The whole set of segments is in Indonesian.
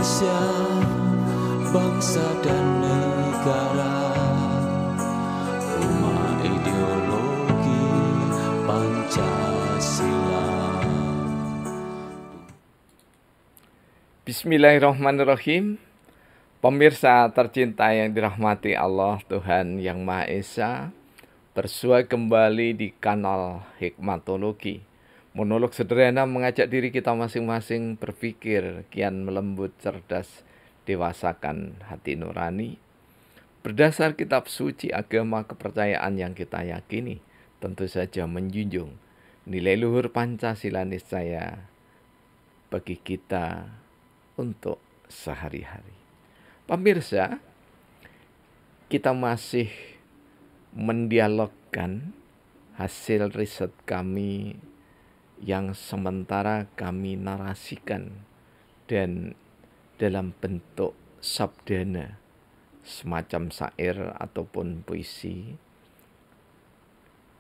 Indonesia, bangsa dan negara, rumah ideologi Pancasila. Bismillahirrahmanirrahim. Pemirsa tercinta yang dirahmati Allah Tuhan Yang Maha Esa, bersua kembali di kanal Hikmatologi. Monolog sederhana mengajak diri kita masing-masing berpikir kian melembut, cerdas, dewasakan hati nurani. Berdasar kitab suci agama kepercayaan yang kita yakini, tentu saja menjunjung nilai luhur Pancasila niscaya bagi kita untuk sehari-hari. Pemirsa, kita masih mendialogkan hasil riset kami yang sementara kami narasikan dan dalam bentuk sabdana, semacam syair ataupun puisi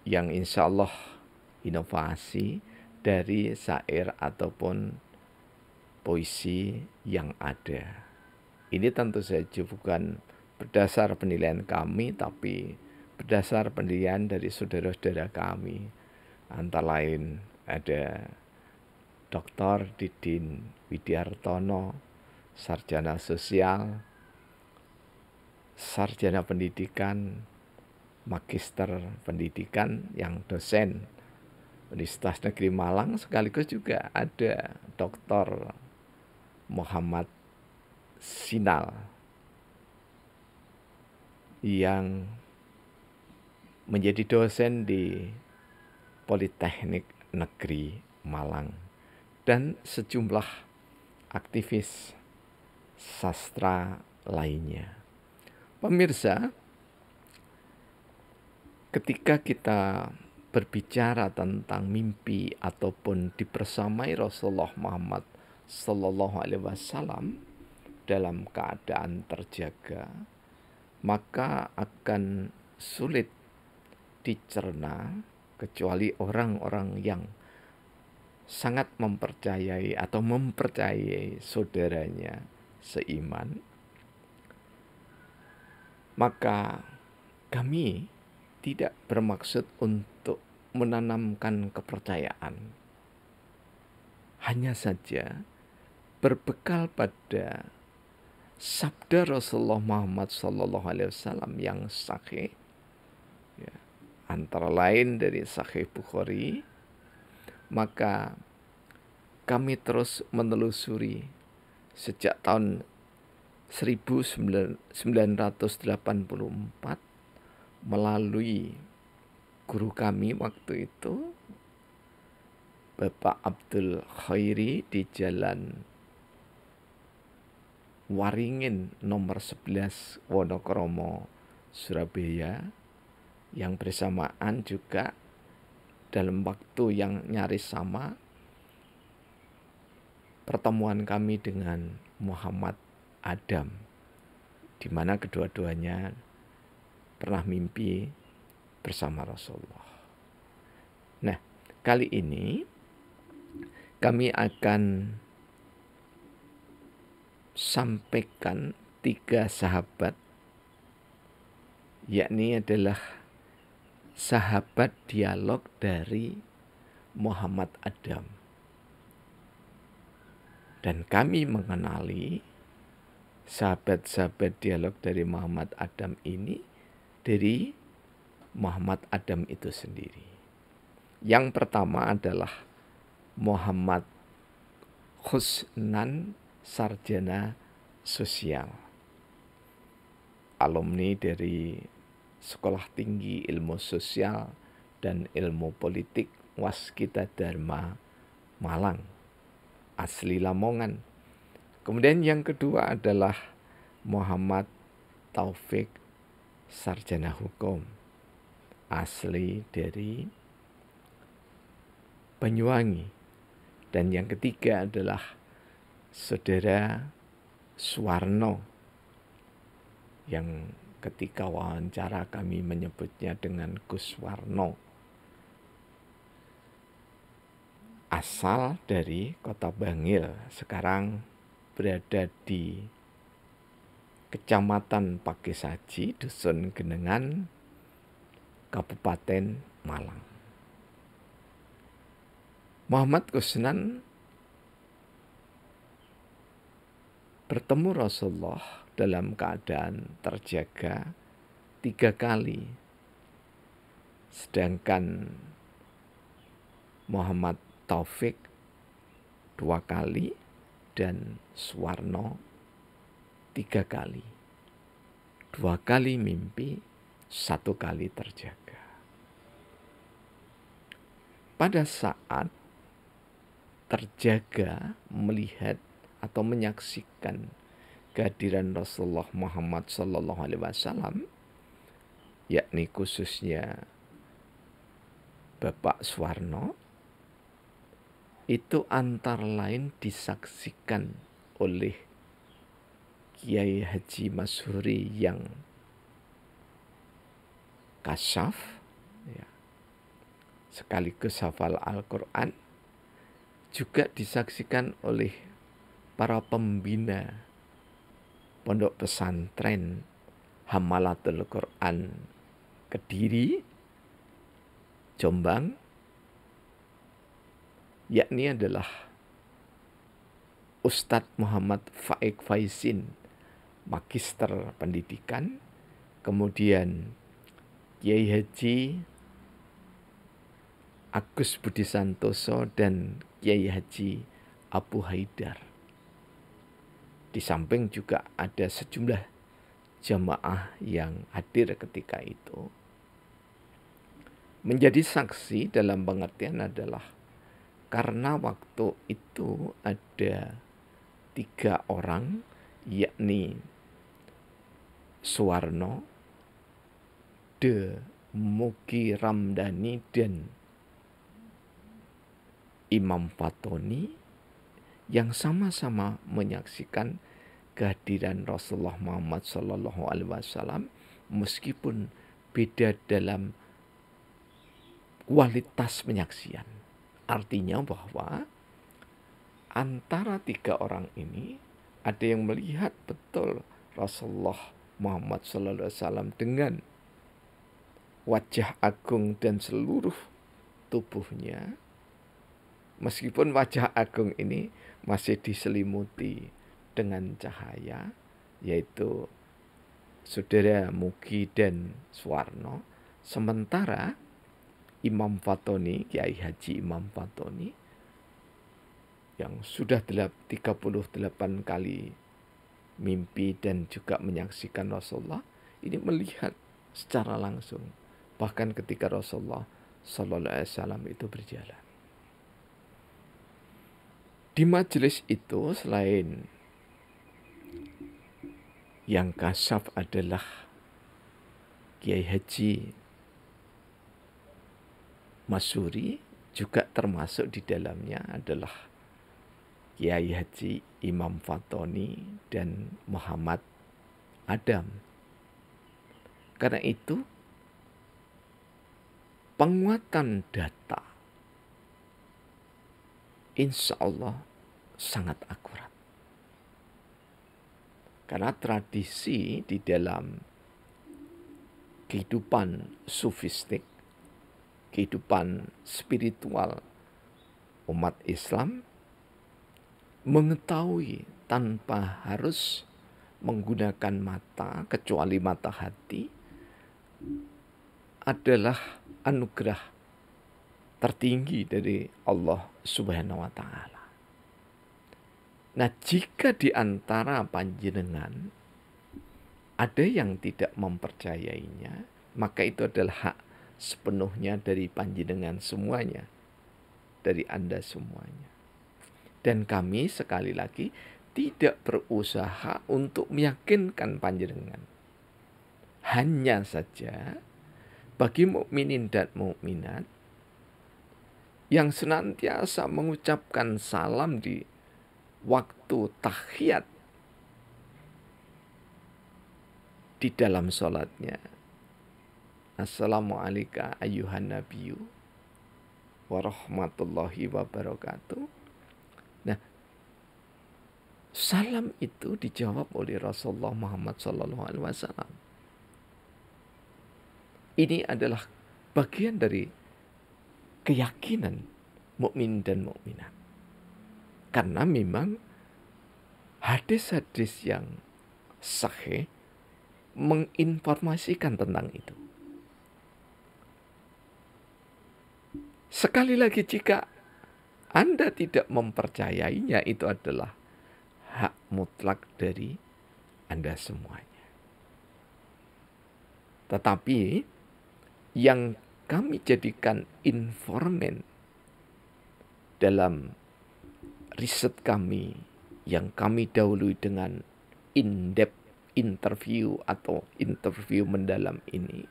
yang insya Allah inovasi dari syair ataupun puisi yang ada. Ini tentu saja bukan berdasar penilaian kami, tapi berdasar penilaian dari saudara-saudara kami. Antara lain ada Dr. Didin Widiartono, sarjana sosial, sarjana pendidikan, magister pendidikan yang dosen Universitas Negeri Malang, sekaligus juga ada Dr. Muhammad Sinal yang menjadi dosen di Politeknik Negeri Malang dan sejumlah aktivis sastra lainnya. Pemirsa, ketika kita berbicara tentang mimpi ataupun dibersamai Rasulullah Muhammad Sallallahu Alaihi Wasallam dalam keadaan terjaga, maka akan sulit dicerna kecuali orang-orang yang sangat mempercayai atau mempercayai saudaranya seiman. Maka kami tidak bermaksud untuk menanamkan kepercayaan. Hanya saja berbekal pada sabda Rasulullah Muhammad SAW yang sahih, ya, antara lain dari Sahih Bukhari, maka kami terus menelusuri sejak tahun 1984 melalui guru kami waktu itu, Bapak Abdul Khairi di Jalan Waringin nomor 11 Wonokromo, Surabaya, yang bersamaan juga dalam waktu yang nyaris sama pertemuan kami dengan Muhammad Adam, di mana kedua-duanya pernah mimpi bersama Rasulullah. Nah, kali ini kami akan sampaikan 3 sahabat, yakni adalah sahabat dialog dari Muhammad Adam. Dan kami mengenali sahabat-sahabat dialog dari Muhammad Adam ini dari Muhammad Adam itu sendiri. Yang pertama adalah Muhammad Husnan, sarjana sosial, alumni dari Sekolah Tinggi Ilmu Sosial dan Ilmu Politik Waskita Dharma Malang, asli Lamongan. Kemudian yang kedua adalah Muhammad Taufik, sarjana hukum, asli dari Banyuwangi. Dan yang ketiga adalah Saudara Suwarno, yang ketika wawancara kami menyebutnya dengan Gus Warno, asal dari Kota Bangil, sekarang berada di Kecamatan Pakesaji, Dusun Genengan, Kabupaten Malang. Muhammad Kusnan bertemu Rasulullah dalam keadaan terjaga 3 kali. Sedangkan Muhammad Taufik 2 kali dan Suwarno 3 kali. 2 kali mimpi, 1 kali terjaga. Pada saat terjaga melihat atau menyaksikan kehadiran Rasulullah Muhammad SAW, yakni khususnya Bapak Suwarno, itu antara lain disaksikan oleh Kiai Haji Masyhuri yang kasyaf, ya, sekaligus hafal Al-Quran, juga disaksikan oleh para pembina Pondok Pesantren Hamalatul Quran Kediri, Jombang, yakni adalah Ustadz Muhammad Faik Faizin, Magister Pendidikan, kemudian Kiai Haji Agus Budi Santoso dan Kiai Haji Abu Haidar. Di samping juga ada sejumlah jamaah yang hadir ketika itu. Menjadi saksi dalam pengertian adalah karena waktu itu ada 3 orang, yakni Suwarno, De Mugi Ramdhani, dan Imam Fatoni, yang sama-sama menyaksikan kehadiran Rasulullah Muhammad SAW, meskipun beda dalam kualitas penyaksian. Artinya bahwa antara 3 orang ini ada yang melihat betul Rasulullah Muhammad SAW dengan wajah agung dan seluruh tubuhnya, meskipun wajah agung ini masih diselimuti dengan cahaya, yaitu saudara Mugi dan Suwarno. Sementara Imam Fatoni, Kiai Haji Imam Fatoni, yang sudah 38 kali mimpi dan juga menyaksikan Rasulullah, ini melihat secara langsung, bahkan ketika Rasulullah SAW itu berjalan. Di majelis itu selain yang kasyaf adalah Kiai Haji Masyhuri, juga termasuk di dalamnya adalah Kiai Haji Imam Fatoni dan Muhammad Adam. Karena itu penguatan data insya Allah sangat akurat. Karena tradisi di dalam kehidupan sufistik, kehidupan spiritual umat Islam, mengetahui tanpa harus menggunakan mata, kecuali mata hati, adalah anugerah tertinggi dari Allah Subhanahu wa Ta'ala. Nah, jika di antara panjenengan ada yang tidak mempercayainya, maka itu adalah hak sepenuhnya dari panjenengan semuanya, dari Anda semuanya. Dan kami sekali lagi tidak berusaha untuk meyakinkan panjenengan. Hanya saja bagi mukminin dan mukminat yang senantiasa mengucapkan salam di waktu tahiyat di dalam sholatnya, Assalamualaikum ayyuhan nabiyyu warahmatullahi wabarakatuh. Nah, salam itu dijawab oleh Rasulullah Muhammad SAW. Ini adalah bagian dari keyakinan mukmin dan mukminat. Karena memang hadis-hadis yang sahih menginformasikan tentang itu. Sekali lagi, jika Anda tidak mempercayainya, itu adalah hak mutlak dari Anda semuanya. Tetapi yang kami jadikan informan dalam riset kami yang kami dahului dengan in-depth interview atau interview mendalam ini,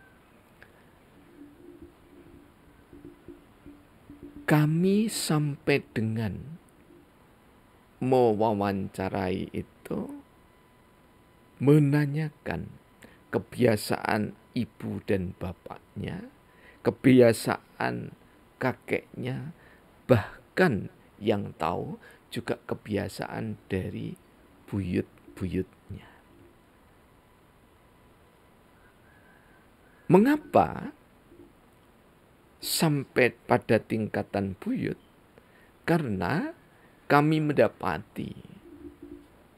kami sampai dengan mewawancarai itu, menanyakan kebiasaan ibu dan bapaknya, kebiasaan kakeknya, bahkan yang tahu juga kebiasaan dari buyut-buyutnya. Mengapa sampai pada tingkatan buyut? Karena kami mendapati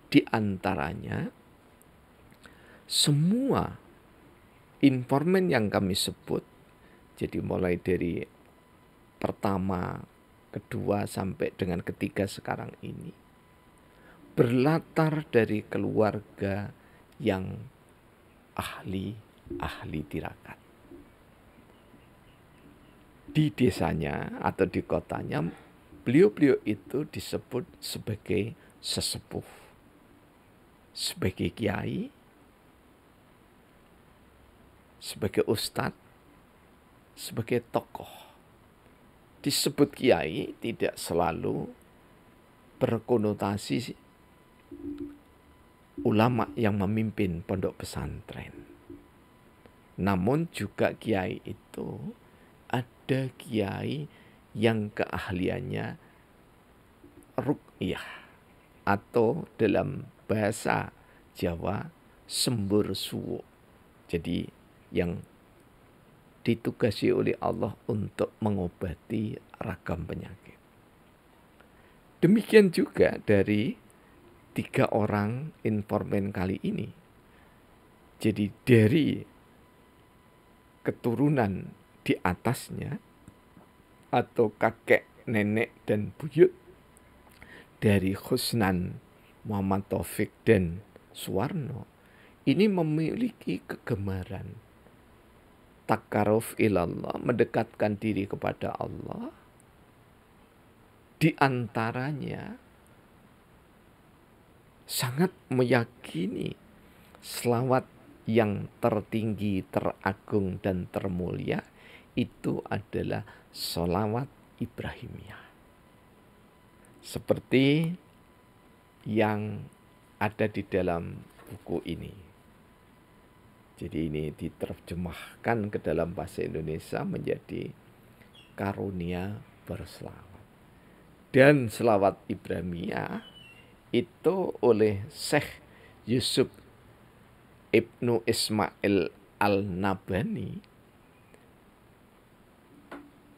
di antaranya semua informan yang kami sebut, jadi mulai dari pertama, kedua, sampai dengan ketiga sekarang ini, berlatar dari keluarga yang ahli tirakat. Di desanya atau di kotanya, beliau-beliau itu disebut sebagai sesepuh, sebagai kiai, sebagai ustadz, sebagai tokoh. Disebut kiai tidak selalu berkonotasi ulama yang memimpin pondok pesantren. Namun juga kiai itu ada kiai yang keahliannya ruqyah atau dalam bahasa Jawa sembur suwo. Jadi yang ditugasi oleh Allah untuk mengobati ragam penyakit. Demikian juga dari 3 orang informan kali ini. Jadi dari keturunan di atasnya atau kakek, nenek, dan buyut dari Husnan, Muhammad Taufik, dan Suwarno, ini memiliki kegemaran takaruf ilallah, mendekatkan diri kepada Allah. Di antaranya sangat meyakini selawat yang tertinggi, teragung, dan termulia itu adalah sholawat Ibrahimiyah. Seperti yang ada di dalam buku ini. Jadi ini diterjemahkan ke dalam bahasa Indonesia menjadi karunia berselawat. Dan selawat Ibrahimiyah itu oleh Syekh Yusuf Ibnu Ismail Al-Nabhani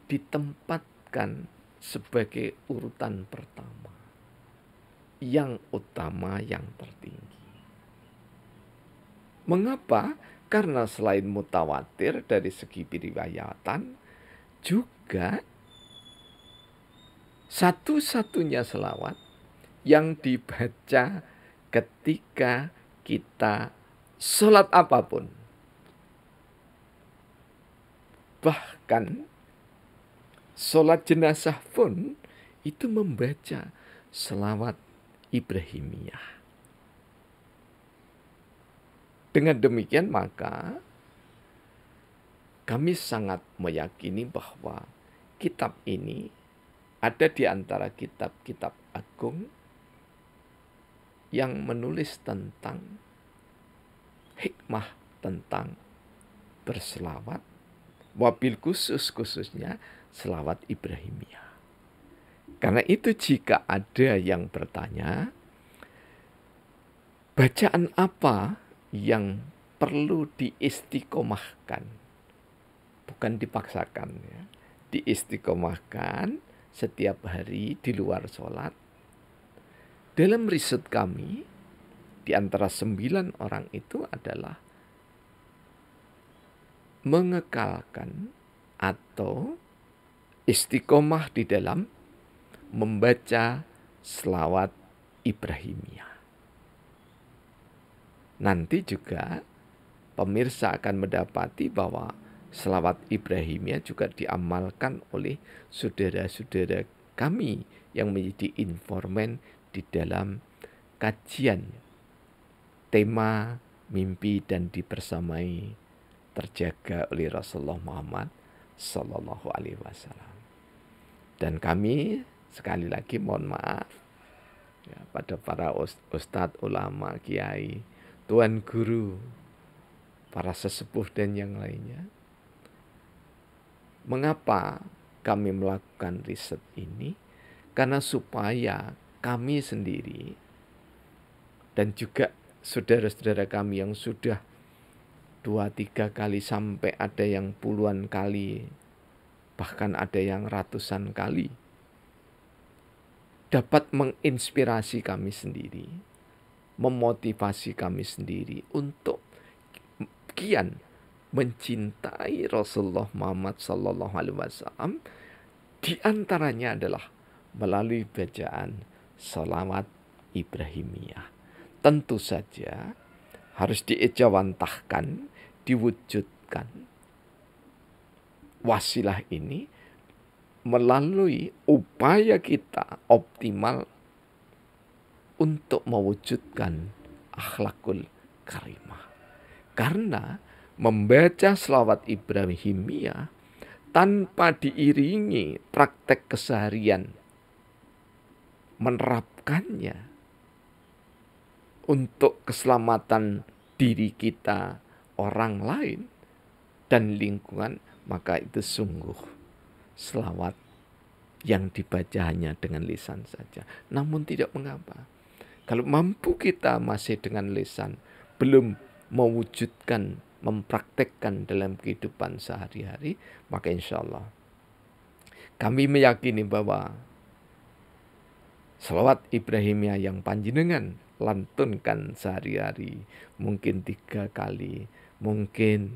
ditempatkan sebagai urutan pertama, yang utama, yang tertinggi. Mengapa? Karena selain mutawatir dari segi riwayatan, juga satu-satunya selawat yang dibaca ketika kita sholat apapun. Bahkan sholat jenazah pun itu membaca selawat Ibrahimiyah. Dengan demikian maka kami sangat meyakini bahwa kitab ini ada di antara kitab-kitab agung yang menulis tentang hikmah tentang berselawat, wabil khususnya selawat Ibrahimiyah. Karena itu jika ada yang bertanya, Bacaan apa yang perlu diistiqomahkan? Bukan dipaksakan ya. Diistiqomahkan setiap hari di luar sholat. Dalam riset kami, di antara 9 orang itu adalah mengekalkan atau istiqomah di dalam membaca selawat Ibrahimiyah. Nanti juga pemirsa akan mendapati bahwa selawat Ibrahimiyah juga diamalkan oleh saudara-saudara kami yang menjadi informan di dalam kajian tema mimpi dan dibersamai terjaga oleh Rasulullah Muhammad Sallallahu Alaihi Wasallam. Dan kami sekali lagi mohon maaf ya, pada para ustadz, ulama, kiai, tuan guru, para sesepuh dan yang lainnya. Mengapa kami melakukan riset ini? Karena supaya kami sendiri dan juga saudara-saudara kami yang sudah 2-3 kali sampai ada yang puluhan kali, bahkan ada yang ratusan kali, dapat menginspirasi kami sendiri, memotivasi kami sendiri untuk kian mencintai Rasulullah Muhammad Sallallahu Alaihi Wasallam. Di antaranya adalah melalui bacaan salawat Ibrahimiyah. Tentu saja harus diejawantahkan, diwujudkan wasilah ini melalui upaya kita optimal untuk mewujudkan akhlakul karimah. Karena membaca selawat Ibrahimiyah tanpa diiringi praktek keseharian, menerapkannya untuk keselamatan diri kita, orang lain, dan lingkungan, maka itu sungguh selawat yang dibaca hanya dengan lisan saja. Namun tidak mengapa. Kalau mampu kita masih dengan lisan, belum mewujudkan, mempraktekkan dalam kehidupan sehari-hari, maka insya Allah kami meyakini bahwa selawat Ibrahimiyah yang panjenengan lantunkan sehari-hari, mungkin 3 kali, mungkin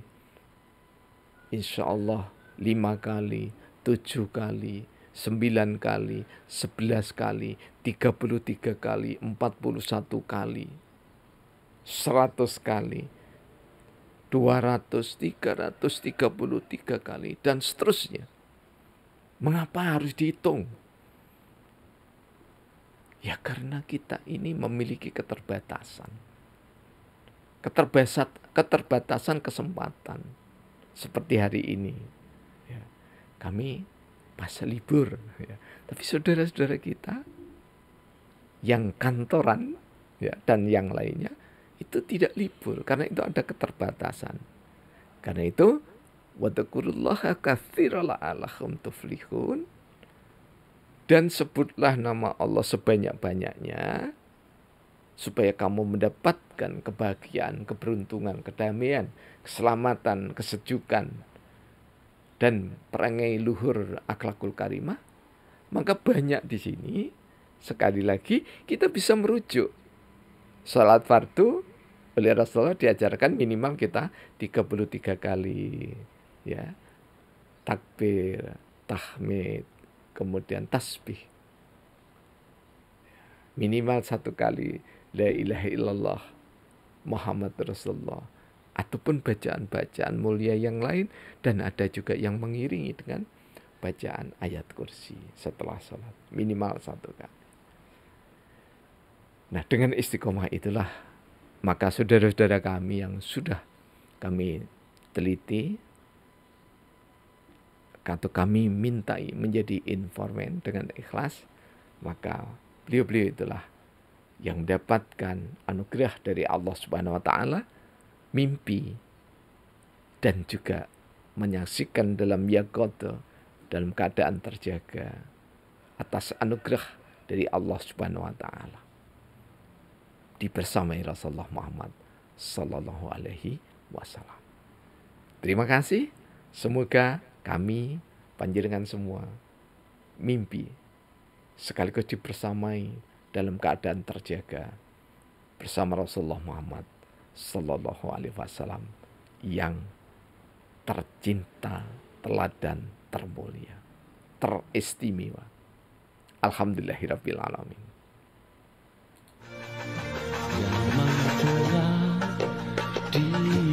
insya Allah 5 kali, 7 kali, 9 kali, 11 kali, 33 kali, 41 kali, 100 kali, 200, 333 kali, dan seterusnya. Mengapa harus dihitung? Ya karena kita ini memiliki keterbatasan. Keterbatasan kesempatan. Seperti hari ini. Ya, kami masa libur. Ya. Tapi saudara-saudara kita yang kantoran ya, dan yang lainnya itu tidak libur. Karena itu ada keterbatasan. Karena itu, wadzakurullaha katsiran la'allakum tuflihun. Dan sebutlah nama Allah sebanyak-banyaknya supaya kamu mendapatkan kebahagiaan, keberuntungan, kedamaian, keselamatan, kesejukan, dan perangai luhur akhlakul karimah. Maka banyak di sini, sekali lagi kita bisa merujuk. Salat fardu oleh Rasulullah diajarkan minimal kita 33 kali. Ya. Takbir, tahmid, kemudian tasbih. Minimal 1 kali la ilaha illallah Muhammad Rasulullah. Ataupun bacaan-bacaan mulia yang lain. Dan ada juga yang mengiringi dengan bacaan ayat kursi setelah sholat. Minimal 1 kali. Nah dengan istiqomah itulah. Maka saudara-saudara kami yang sudah kami teliti, atau kami mintai menjadi informan dengan ikhlas, maka beliau-beliau itulah yang mendapatkan anugerah dari Allah Subhanahu wa taala, mimpi, dan juga menyaksikan dalam yaqadha, dalam keadaan terjaga atas anugerah dari Allah Subhanahu wa taala. dibersamai Rasulullah Muhammad Sallallahu Alaihi Wasallam. Terima kasih. Semoga kami panjenengan semua mimpi sekaligus dibersamai dalam keadaan terjaga bersama Rasulullah Muhammad Sallallahu Alaihi Wasallam yang tercinta, teladan, termulia, teristimewa. Alhamdulillahirabbil alamin. Yang manakala ditulis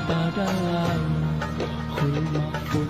pada lauhul mahfuz